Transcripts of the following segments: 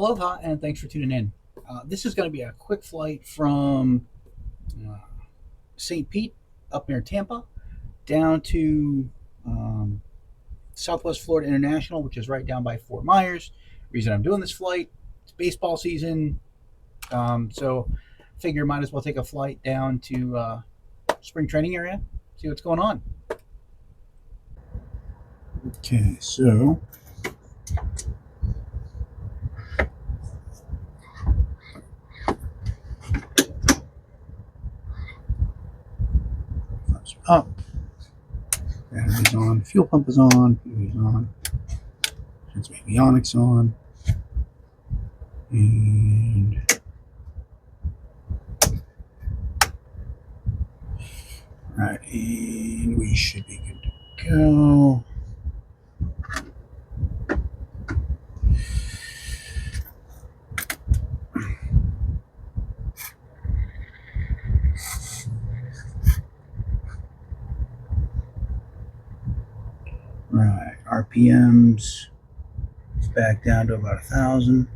Aloha and thanks for tuning in. This is going to be a quick flight from St. Pete up near Tampa down to Southwest Florida International, which is right down by Fort Myers. Reason I'm doing this flight, it's baseball season, so figure might as well take a flight down to spring training area, see what's going on. Okay, so up. Battery's on, fuel pump is on, PV is on, avionics on, and right, and we should be good to go. Right, RPMs is back down to about 1,000.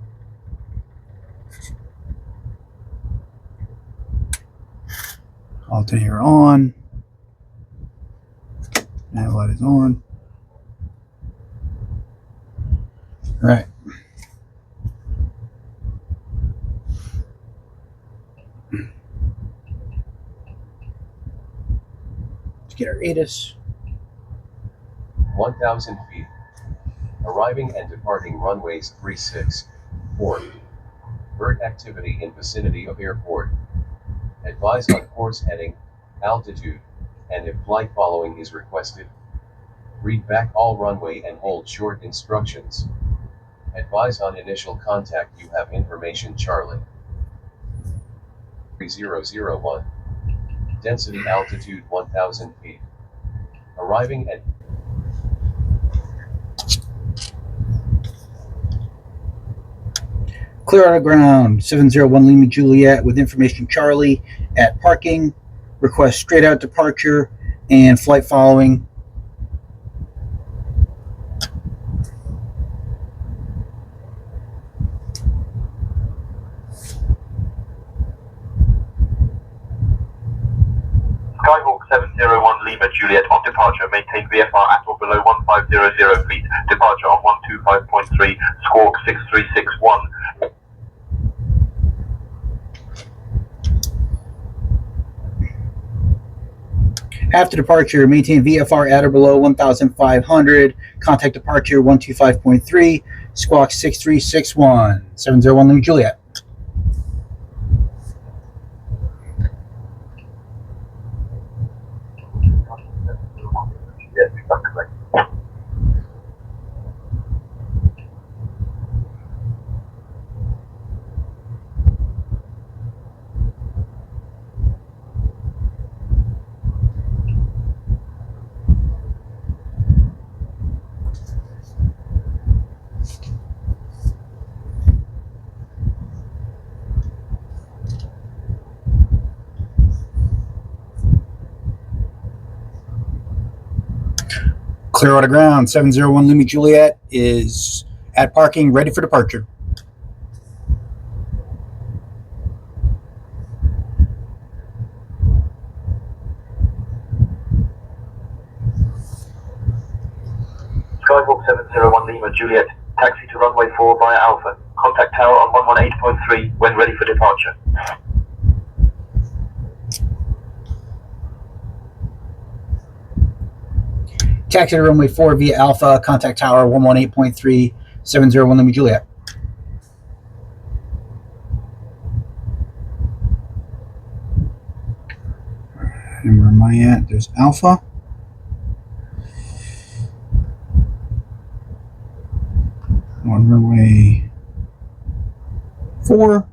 Alternator on. Nav light is on. Right. Let's get our ATIS. 1,000 feet. Arriving and departing runways 36, 4. Bird activity in vicinity of airport. Advise on course heading, altitude, and if flight following is requested. Read back all runway and hold short instructions. Advise on initial contact. You have information Charlie. 3001. Density altitude 1,000 feet. Arriving at Clear out of ground, 701 Lima Juliet with information Charlie at parking. Request straight out departure and flight following. Skyhawk 701 Lima Juliet on departure, maintain VFR at or below 1500 feet, departure on 125.3, squawk 6361. After departure, maintain VFR at or below 1,500. Contact departure 125.3, squawk 6361, 701 Lima Juliet. Yes, that's correct. Clear out of ground, 701 Lima Juliet is at parking, ready for departure. Skyhawk 701 Lima Juliet, taxi to runway 4 via Alpha. Contact tower on 118.3 when ready for departure. Taxi to runway 4 via Alpha, contact tower 118.3, 701 Lima Juliet. And where am I at? There's Alpha. On runway 4.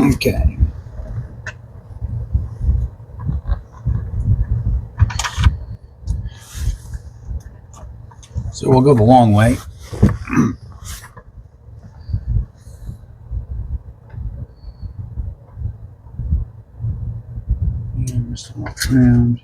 Okay. So we'll go the long way. Twist them all around.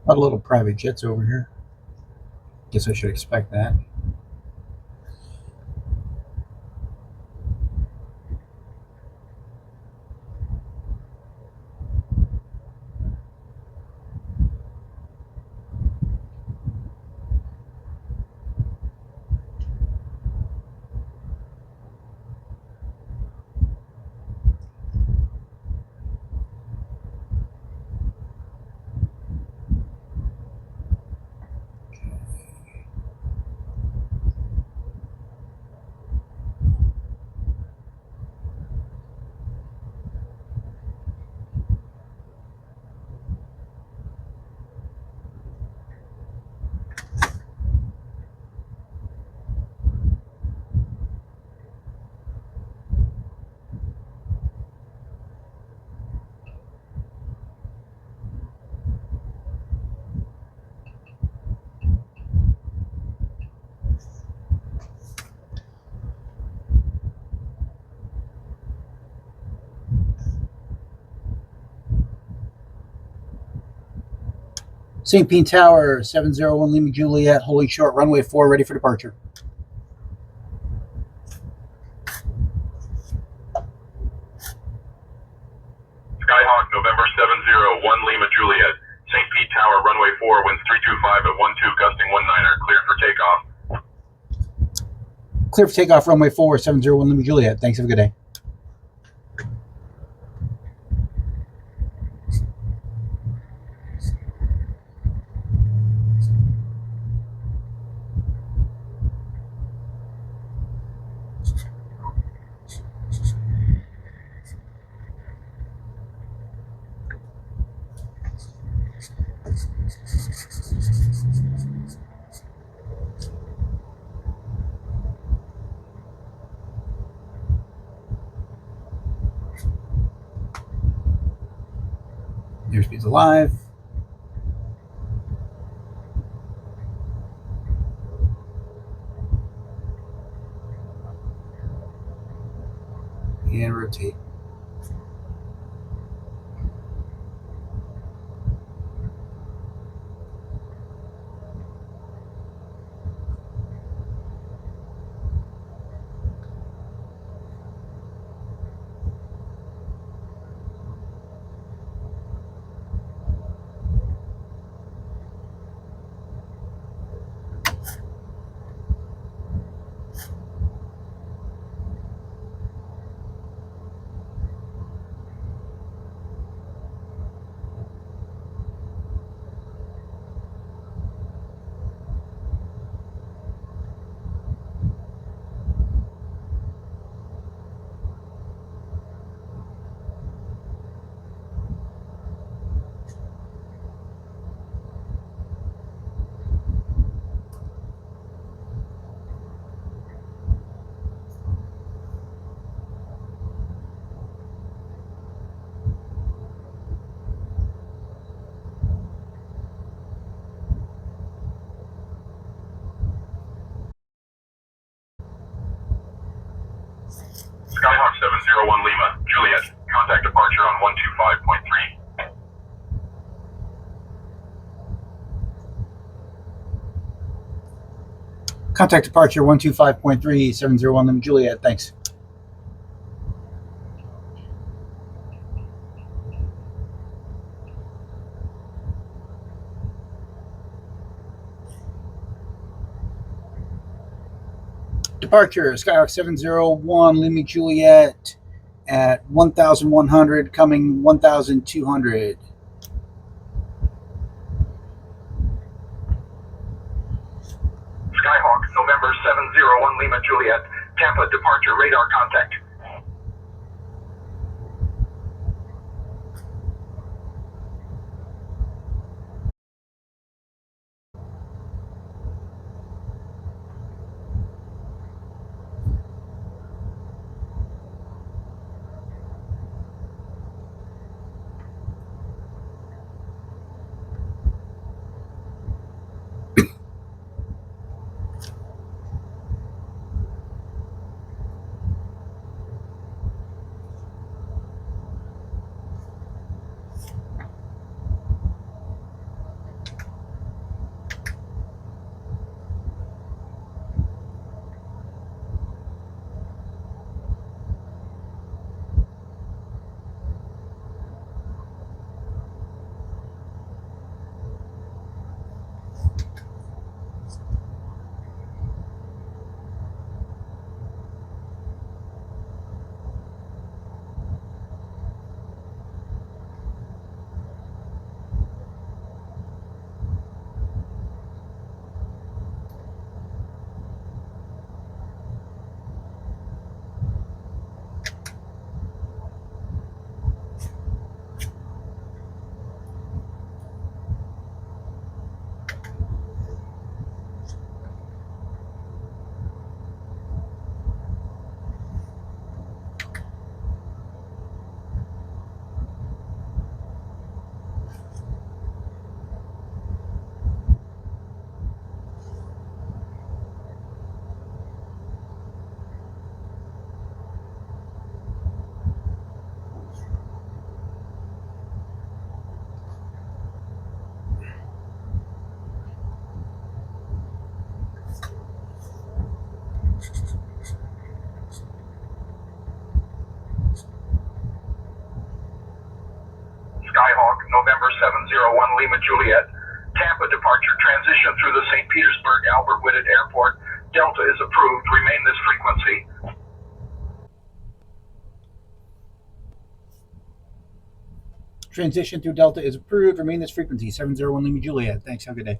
A lot of little private jets over here. Guess I should expect that. St. Pete Tower, 701 Lima Juliet, holding short, runway 4, ready for departure. Skyhawk, November 701 Lima Juliet. St. Pete Tower, runway 4, winds 325 at 12, gusting 19er, cleared for takeoff. Clear for takeoff, runway 4, 701 Lima Juliet. Thanks, have a good day. Airspeed's alive. And rotate. Skyhawk 701 Lima Juliet. Contact departure on 125.3. Contact departure 125.3, 701 Lima Juliet. Thanks. Departure, Skyhawk 701 Lima Juliet at 1,100, coming 1,200. Skyhawk, November 701 Lima Juliet. Tampa departure radar contact. Juliet. Tampa departure transition through the St. Petersburg Albert Whitted Airport. Delta is approved. Remain this frequency. Transition through Delta is approved. Remain this frequency. 701 Lima Juliet. Thanks. Have a good day.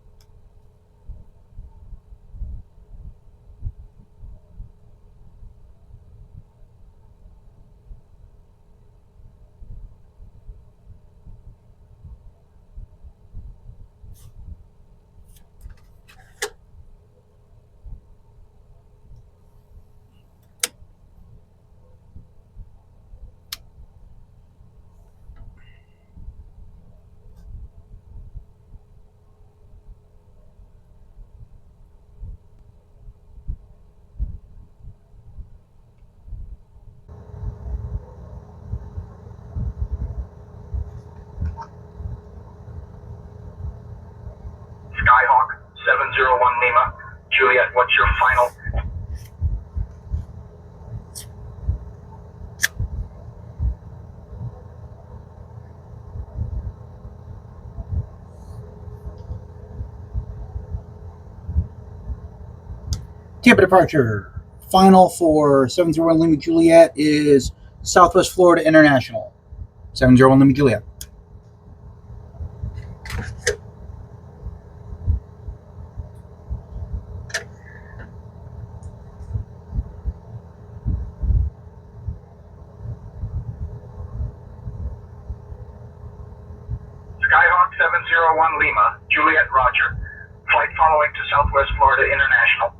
Skyhawk 701 Lima. Juliet, what's your final? Tampa departure. Final for 701 Lima Juliet is Southwest Florida International. 701 Lima Juliet. Skyhawk 701 Lima. Juliet, roger. Flight following to Southwest Florida International.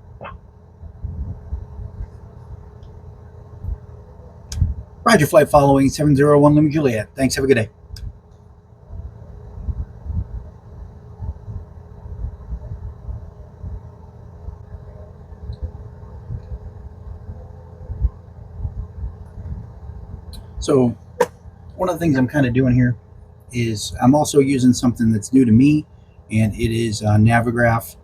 Roger, flight following 701 Lima Juliet. Thanks. Have a good day. So, one of the things I'm kind of doing here is I'm also using something that's new to me, and it is Navigraph.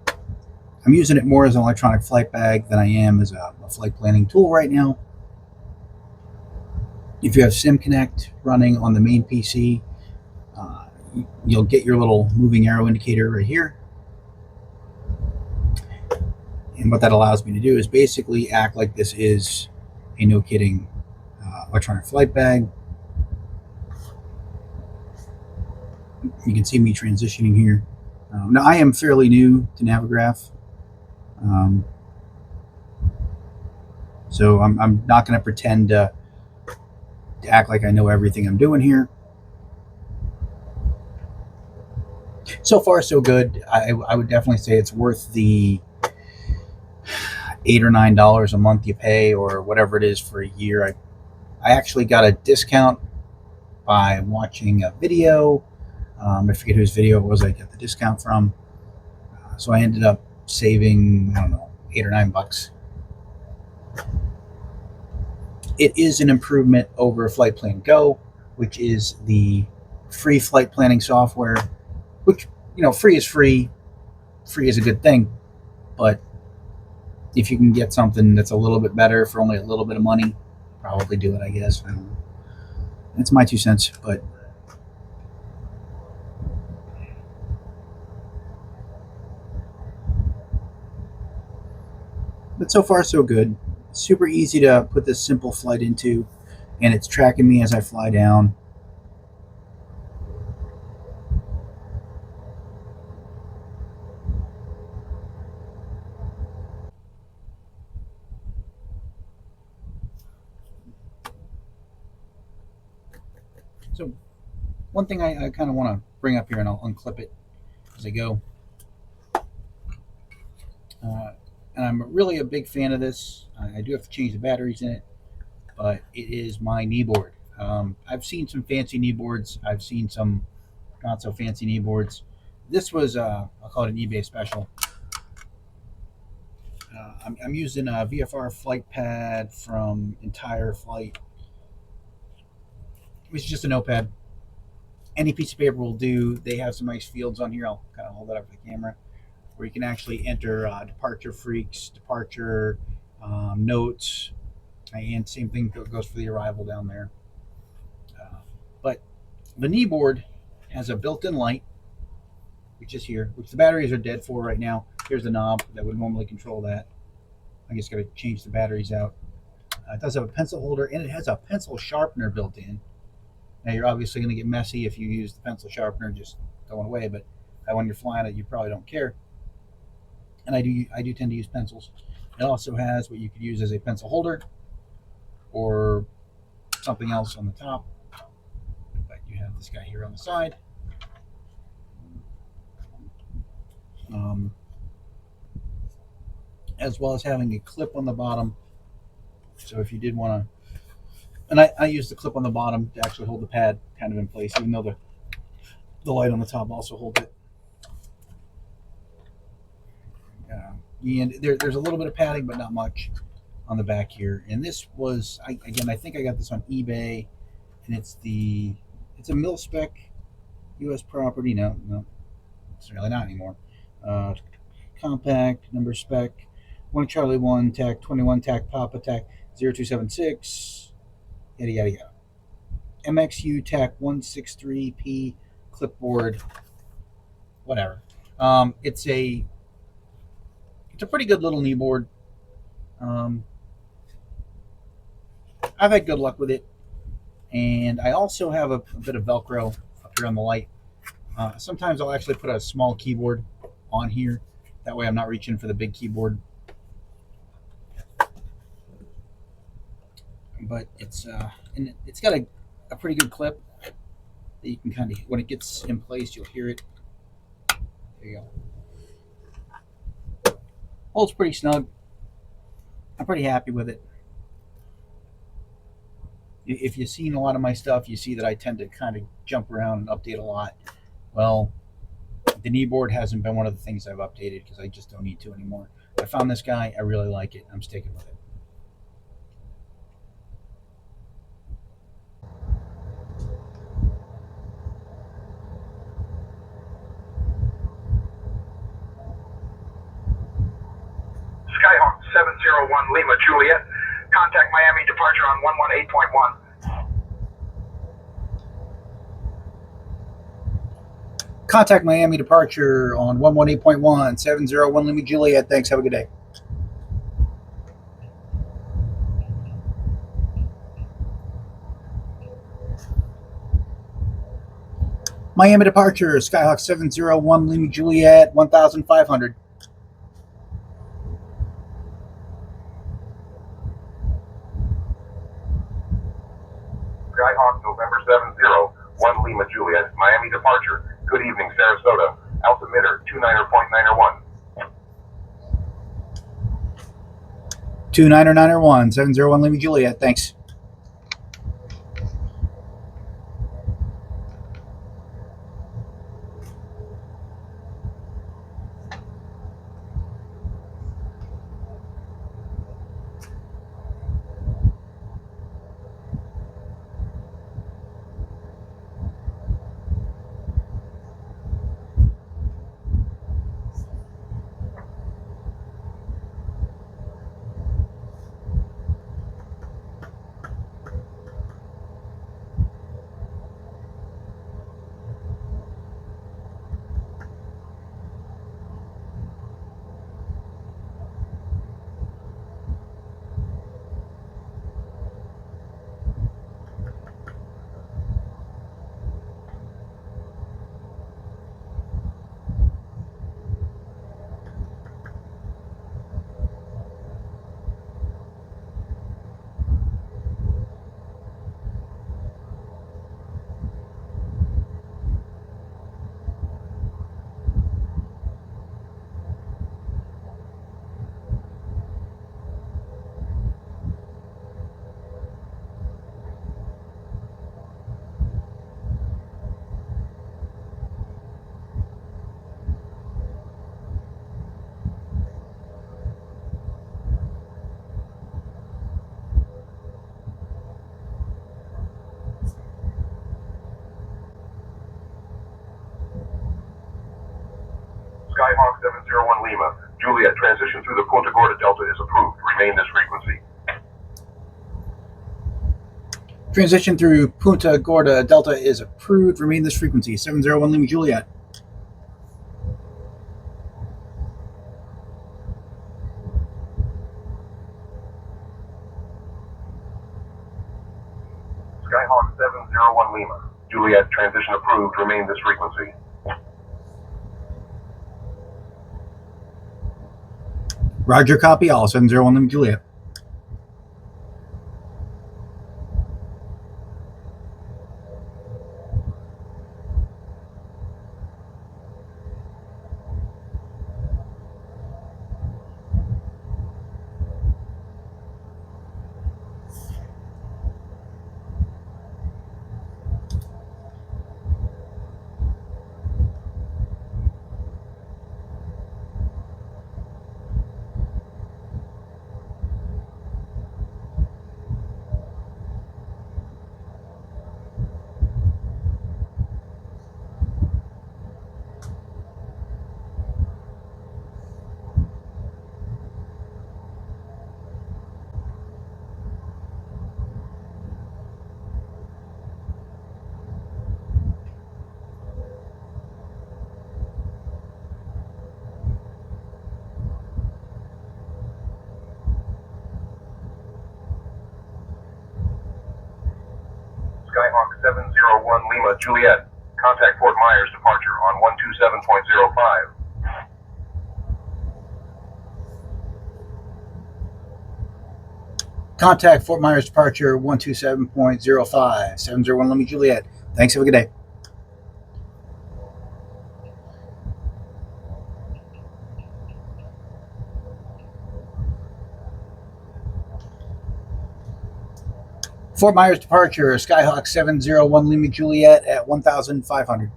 I'm using it more as an electronic flight bag than I am as a flight planning tool right now. If you have SimConnect running on the main PC, you'll get your little moving arrow indicator right here. And what that allows me to do is basically act like this is a no kidding electronic flight bag. You can see me transitioning here. Now I am fairly new to Navigraph. So I'm not going to pretend to act like I know everything I'm doing here. So far, so good. I would definitely say it's worth the $8 or $9 a month you pay, or whatever it is for a year. I actually got a discount by watching a video. I forget whose video it was I got the discount from. So I ended up saving, I don't know, $8 or $9. It is an improvement over Flight Plan Go, which is the free flight planning software, which, free is free. Free is a good thing. But if you can get something that's a little bit better for only a little bit of money, probably do it, I guess. I don't know. That's my 2 cents, but so far so good. Super easy to put this simple flight into, and it's tracking me as I fly down. So one thing I kind of want to bring up here, and I'll unclip it as I go. And I'm really a big fan of this. I do have to change the batteries in it, but it is my knee board. I've seen some fancy knee boards. I've seen some not so fancy knee boards. This was, I'll call it an eBay special. I'm using a VFR flight pad from Entire Flight. It's just a notepad. Any piece of paper will do. They have some nice fields on here. I'll kind of hold that up for the camera, where you can actually enter departure freaks, departure notes, and same thing goes for the arrival down there. But the knee board has a built-in light. which is here, which the batteries are dead for right now. Here's the knob that would normally control that. I just got to change the batteries out. It does have a pencil holder, and it has a pencil sharpener built in. Now, you're obviously going to get messy if you use the pencil sharpener just going away, but when you're flying it, you probably don't care. And I do tend to use pencils. It also has what you could use as a pencil holder or something else on the top. But you have this guy here on the side. As well as having a clip on the bottom. So if you did want to, and I use the clip on the bottom to actually hold the pad kind of in place, even though the light on the top also holds it. And there's a little bit of padding, but not much on the back here. And this was, I think I got this on eBay, and it's a mil spec U.S. property. No, it's really not anymore. Compact, number spec, 1 Charlie 1, tach 21, tach Papa, tach 0276, yada yada yada. MXU tach 163P clipboard, whatever. It's a pretty good little kneeboard. I've had good luck with it, and I also have a bit of Velcro up here on the light. Sometimes I'll actually put a small keyboard on here. That way I'm not reaching for the big keyboard. But it's got a pretty good clip that you can kind of, when it gets in place, you'll hear it. There you go. Holds pretty snug. I'm pretty happy with it. If you've seen a lot of my stuff, you see that I tend to kind of jump around and update a lot. Well, the kneeboard hasn't been one of the things I've updated because I just don't need to anymore. I found this guy. I really like it. I'm sticking with it. Skyhawk 701 Lima Juliet. Contact Miami departure on 118.1. Contact Miami departure on 118.1, 701 Lima Juliet. Thanks. Have a good day. Miami departure, Skyhawk 701 Lima Juliet, 1,500. Skyhawk November 701 Lima Juliet. Miami departure. Good evening, Sarasota. Altimeter 29.901. 2991, 701 Lima Juliet. Thanks. Skyhawk 701 Lima Juliet. Transition through the Punta Gorda Delta is approved. Remain this frequency. Transition through Punta Gorda Delta is approved. Remain this frequency, 701 Lima Juliet. 701 Lima. Juliet, transition approved. Remain this frequency. Roger, copy all. 701 Lima Juliet. Skyhawk 701 Lima Juliet. Contact Fort Myers departure on 127.05. Contact Fort Myers departure 127.05. 701 Lima Juliet. Thanks. Have a good day. Fort Myers departure, Skyhawk 701 Lima Juliet at 1,500.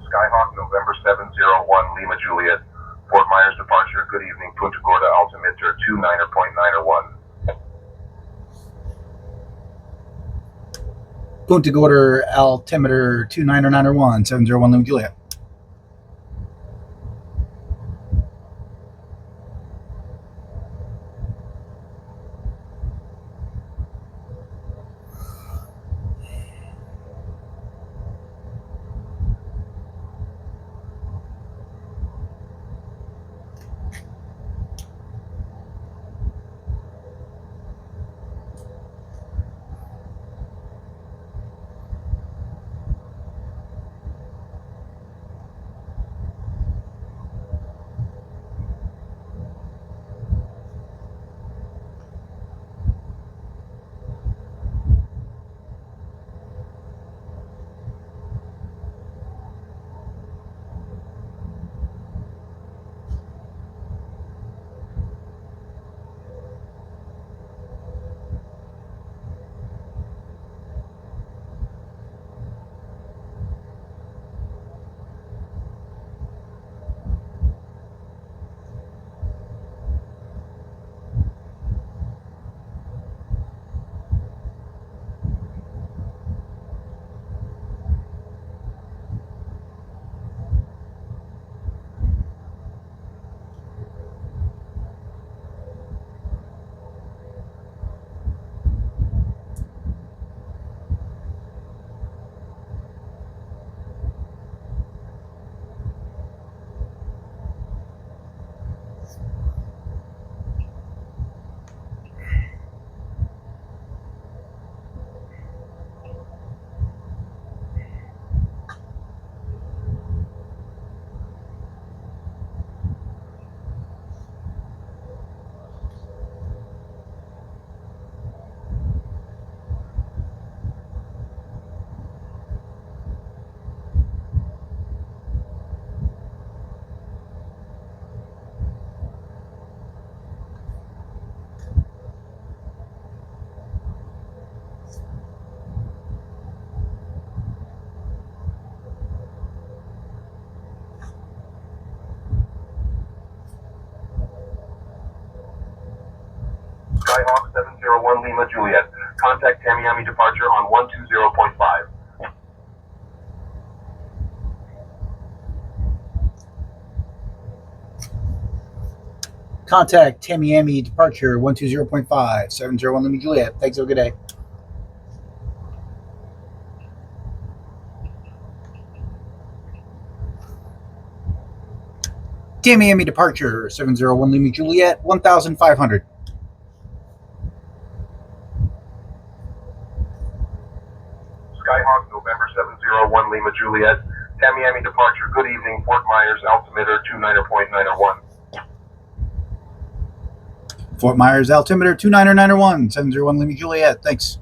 Skyhawk November 701 Lima Juliet. Fort Myers departure. Good evening. Punta Gorda altimeter 29.901. Punta Gorda altimeter 2991. 701 Lima Juliet. Skyhawk 701 Lima Juliet. Contact Tamiami departure on 120.5. Contact Tamiami departure 120.5. 701 Lima Juliet. Thanks. Have a good day. KPIE departure 701 Lima Juliet 1500. Skyhawk, November 701 Lima Juliet. Tamiami departure, good evening, Fort Myers, altimeter 29.901. Fort Myers altimeter 2991 701 Lima Juliet. Thanks.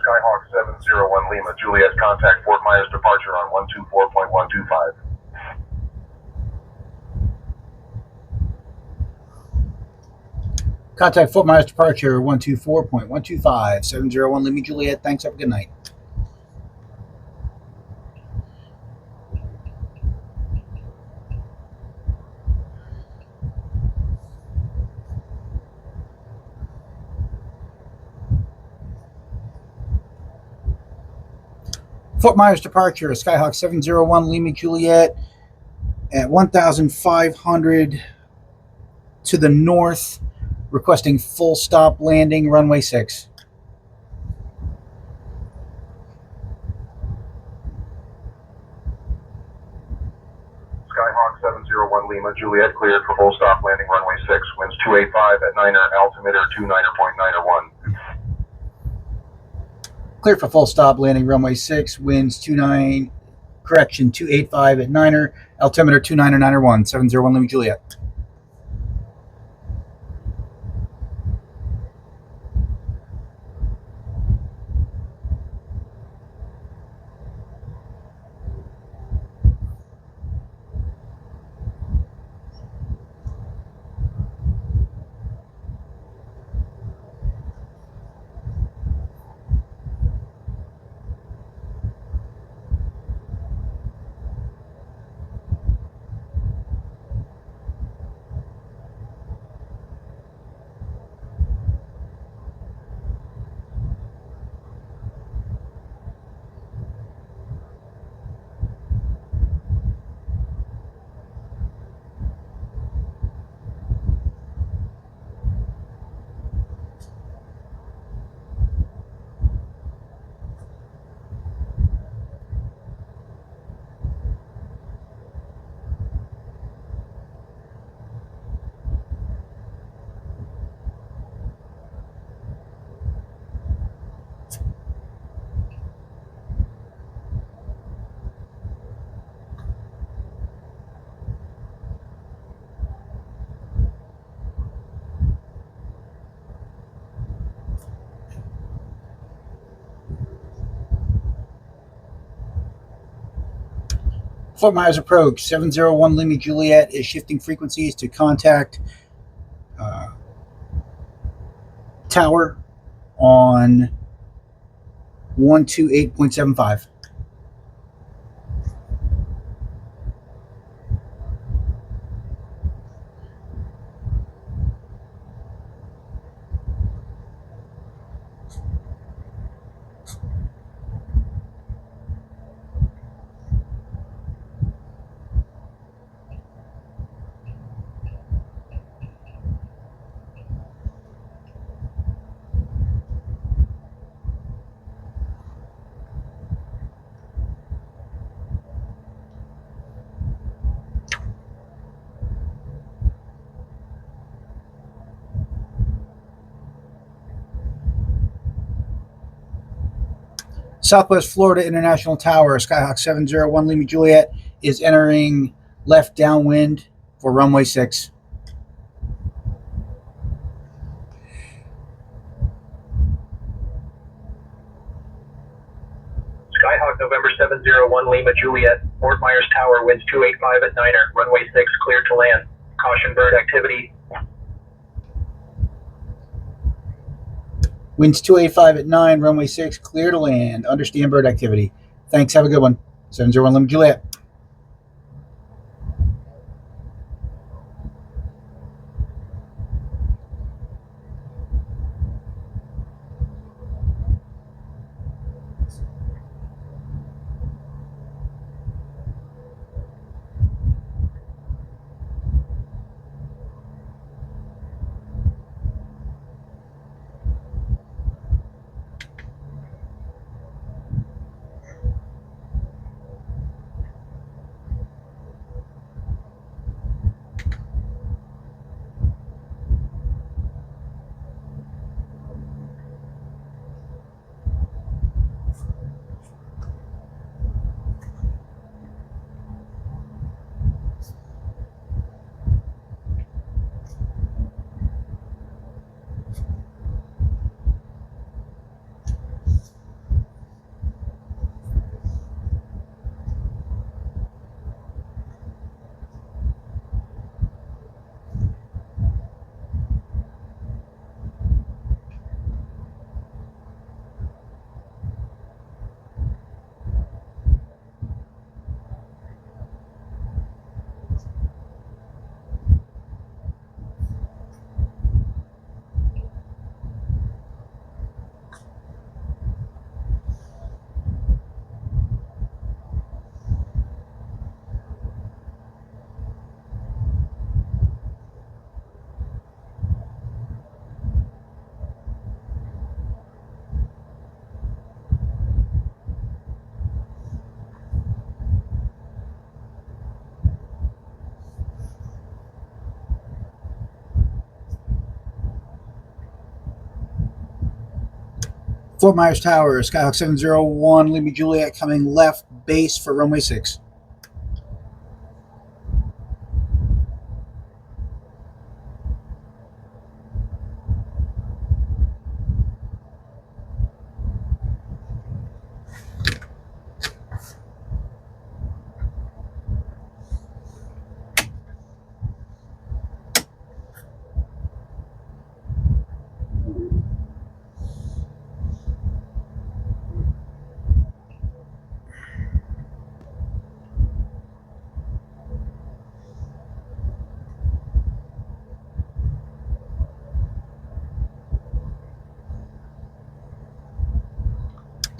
Skyhawk 701 Lima Juliet, contact Fort Myers departure on 124.125. Contact Fort Myers departure 124.125 701 Lima Juliet. Thanks. Have a good night. Fort Myers departure, Skyhawk 701 Lima Juliet at 1,500 to the north, requesting full stop landing, runway 6. Skyhawk 701 Lima Juliet, cleared for full stop landing, runway 6, winds 285 at 9er, altimeter 29.901. Clear for full stop landing, runway 6, winds 285 at 9er, altimeter 2991, 701 Lima Juliet. Fort Myers approach, 701 Lima Juliet is shifting frequencies to contact tower on 128.75. Southwest Florida International Tower, Skyhawk 701 Lima Juliet is entering left downwind for runway 6. Skyhawk November 701 Lima Juliet, Fort Myers Tower, winds 285 at 9er, runway 6, clear to land. Caution bird activity. Winds 285 at 9, runway 6, clear to land. Understand bird activity. Thanks, have a good one. 701 Lima Juliet. Fort Myers Tower, Skyhawk 701 Lima Juliet coming left base for runway 6.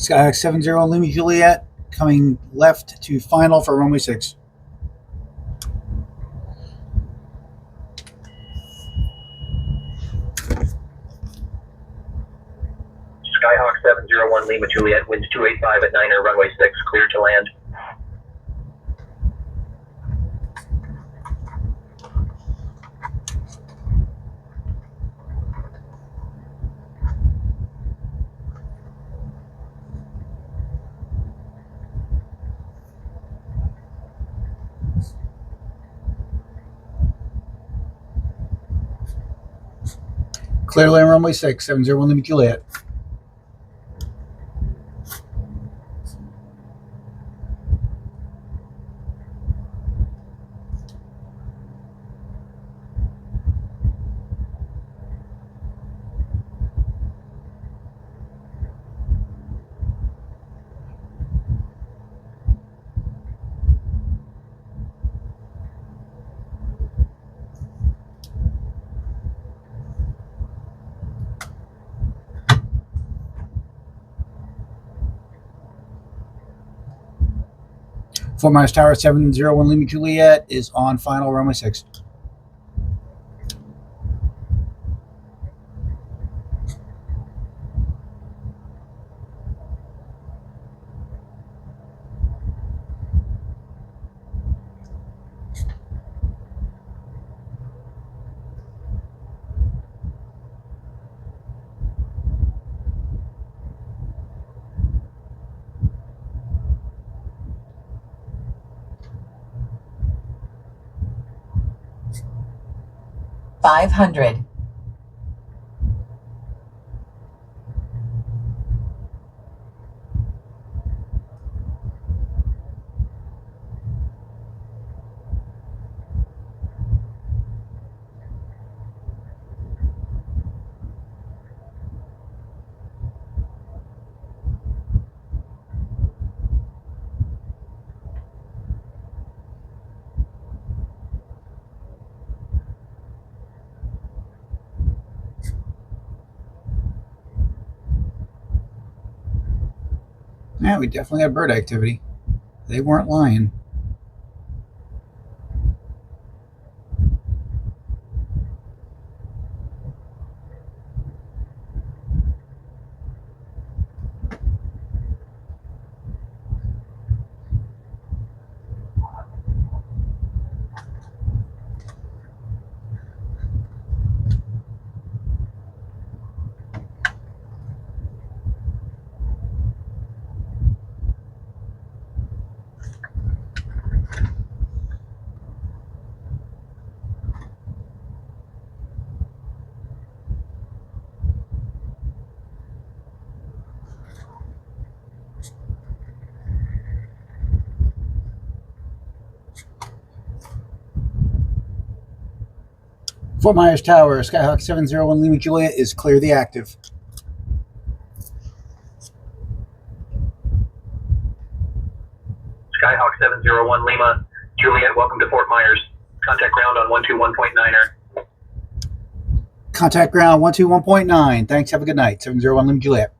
Skyhawk 701 Lima Juliet coming left to final for runway 6. Skyhawk 701 Lima Juliet, winds 285 at 9er, runway 6, clear to land. Clear to land runway 6, 701 Lima Juliet. Fort Myers Tower 701 Lima Juliet is on final runway 6. $500. Yeah, we definitely had bird activity. They weren't lying. Fort Myers Tower, Skyhawk 701 Lima Juliet is clear the active. Skyhawk 701 Lima Juliet, welcome to Fort Myers. Contact ground on 121.9er. Contact ground 121.9. Thanks, have a good night. 701 Lima Juliet.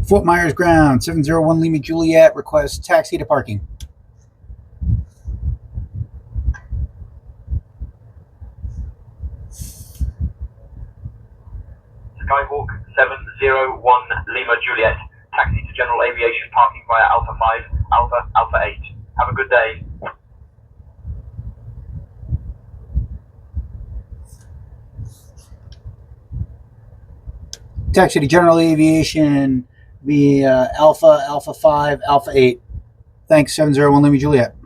Fort Myers ground 701 Lima Juliet requests taxi to parking. Skyhawk 701 Lima Juliet, taxi to general aviation parking via Alpha 5, Alpha 8. Have a good day. Taxi to general aviation via Alpha 5, Alpha 8. Thanks, 701 Lima Juliet.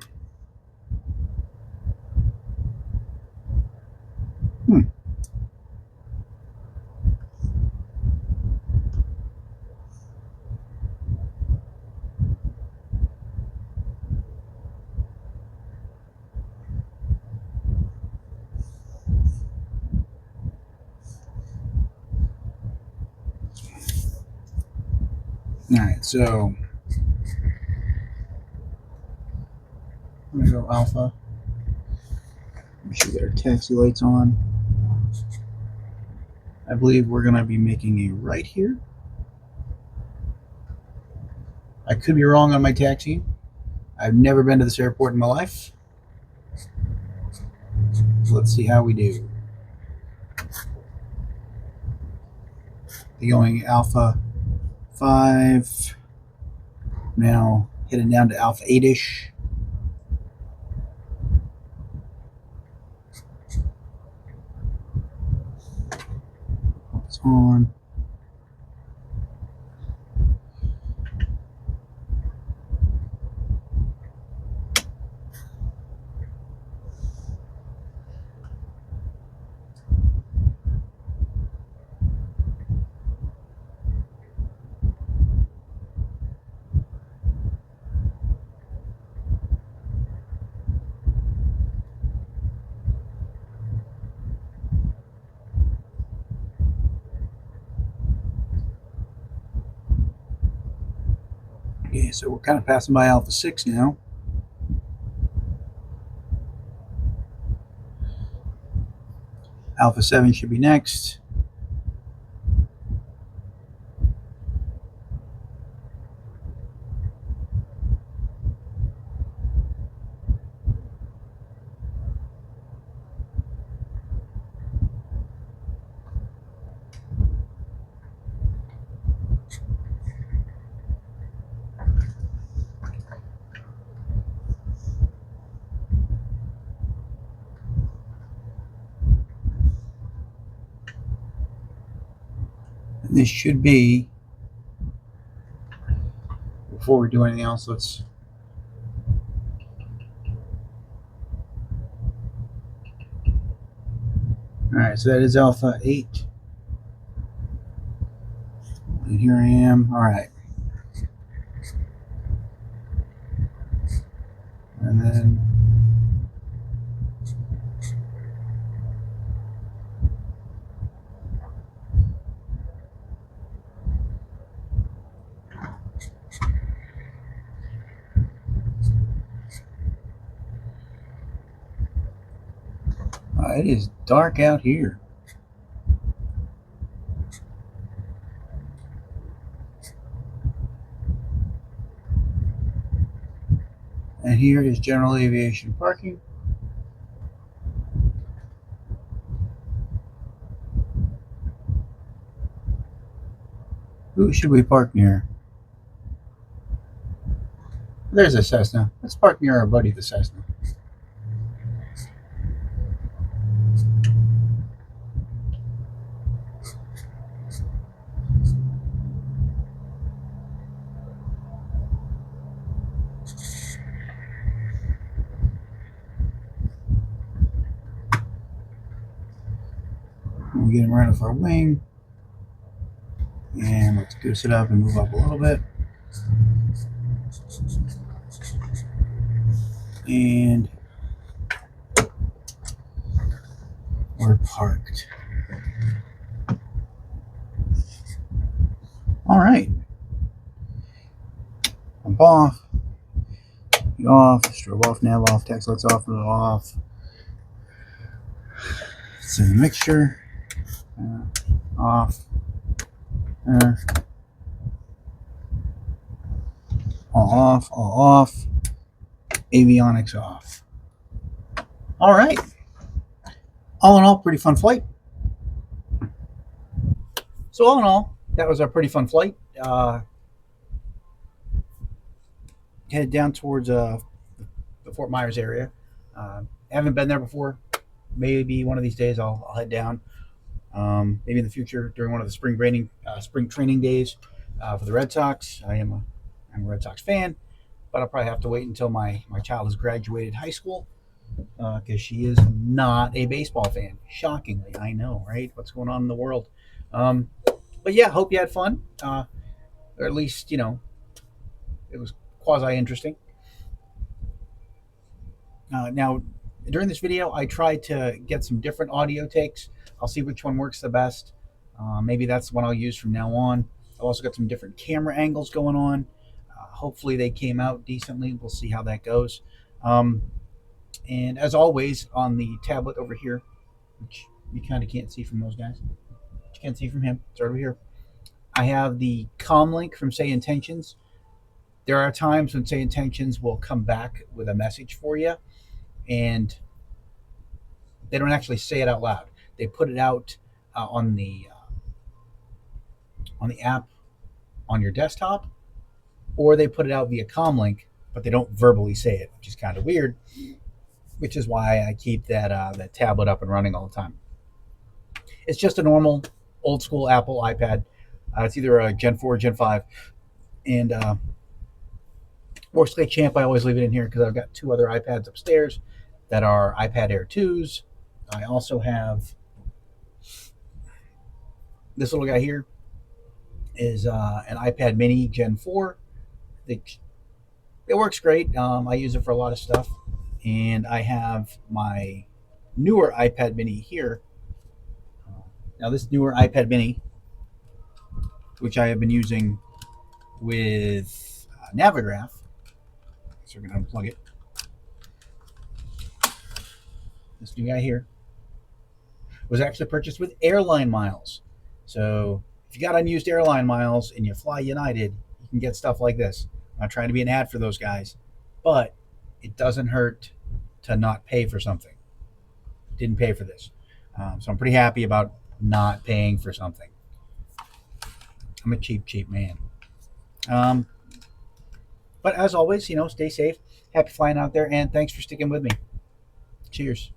All right, so I'm gonna go Alpha. Make sure we get our taxi lights on. I believe we're gonna be making a right here. I could be wrong on my taxi. I've never been to this airport in my life. So let's see how we do. Going Alpha 5. Now heading down to Alpha 8-ish. It's on. Okay, so we're kind of passing by Alpha 6 now. Alpha 7 should be next. this should be, before we do anything else, let's all right, so that is Alpha 8. And here I am. All right. And then it is dark out here. And here is general aviation parking. Who should we park near? There's a Cessna. Let's park near our buddy, the Cessna. We'll get him right off our wing. And let's goose it up and move up a little bit. And we're parked. All right. Pump off. Get off. Strobe off. Nav off. Tax lights off. Little off. Send the mixture. Off. All off. All off. Avionics off. All right. All in all, pretty fun flight. So all in all, that was a pretty fun flight. Headed down towards the Fort Myers area. Haven't been there before. Maybe one of these days I'll head down. Maybe in the future during one of the spring training days for the Red Sox. I'm a Red Sox fan, but I'll probably have to wait until my child has graduated high school because she is not a baseball fan. Shockingly, I know, right? What's going on in the world? But yeah, hope you had fun, or at least it was quasi interesting. Now, during this video, I tried to get some different audio takes. I'll see which one works the best. Maybe that's the one I'll use from now on. I've also got some different camera angles going on. Hopefully they came out decently. We'll see how that goes. And as always, on the tablet over here, which you kind of can't see from those guys, you can't see from him, it's right over here, I have the comm link from Sayintentions. There are times when Sayintentions will come back with a message for you, and they don't actually say it out loud. They put it out on the app on your desktop, or they put it out via comm but they don't verbally say it, which is kind of weird. Which is why I keep that tablet up and running all the time. It's just a normal old school Apple iPad. It's either a Gen 4 or Gen 5, and worst case champ, I always leave it in here because I've got two other iPads upstairs that are iPad Air 2s. I also have this little guy here is an iPad Mini Gen 4. It works great. I use it for a lot of stuff. And I have my newer iPad Mini here. Now this newer iPad Mini, which I have been using with Navigraph, so we're going to unplug it. This new guy here was actually purchased with airline miles. So if you got unused airline miles and you fly United, you can get stuff like this. I'm not trying to be an ad for those guys, but it doesn't hurt to not pay for something. Didn't pay for this. So I'm pretty happy about not paying for something. I'm a cheap man. But as always, stay safe. Happy flying out there, and thanks for sticking with me. Cheers.